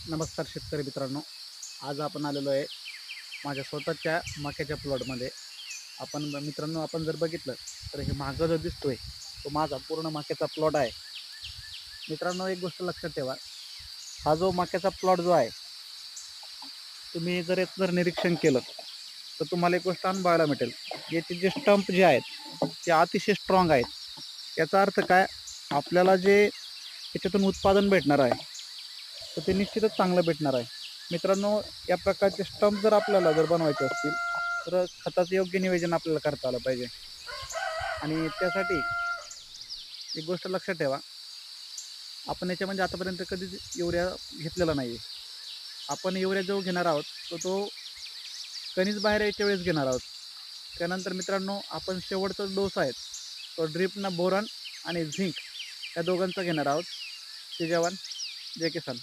नमस्कार शेतकरी मित्रांनो. आज आपण आलेलो आहे माझ्या स्वतःच्या मक्याच्या प्लॉटमध्ये. मित्रांनो, आपण जर बघितलं तर हे मागं जो दिसतोय तो माझा पूर्ण मक्याचा प्लॉट आहे. मित्रांनो, एक गोष्ट लक्षात ठेवा, हा जो मक्याचा प्लॉट जो आहे, तुम्ही जर निरीक्षण केलं तर तुम्हाला एक गोष्ट अनुभवायला भेटेल. याचे जे स्टंप जे आहेत ते अतिशय स्ट्रॉंग आहेत. याचा अर्थ काय, आपल्याला जे याच्यातून उत्पादन भेटणार आहे तर ते निश्चितच चांगलं भेटणार आहे. मित्रांनो, या प्रकारचे स्टंप जर बनवायचे असतील तर खताचं योग्य नियोजन आपल्याला करता आलं पाहिजे. आणि त्यासाठी एक गोष्ट लक्षात ठेवा, आपण याच्यामध्ये आतापर्यंत कधीच युरिया घेतलेला नाही आहे. आपण युरिया जो घेणार आहोत तो कणीस बाहेर यायच्या वेळेस घेणार आहोत. त्यानंतर मित्रांनो, आपण शेवटचा डोस आहे तो ड्रिपना बोरॉन आणि झिंक या दोघांचा घेणार आहोत. जय जवान जय किसान.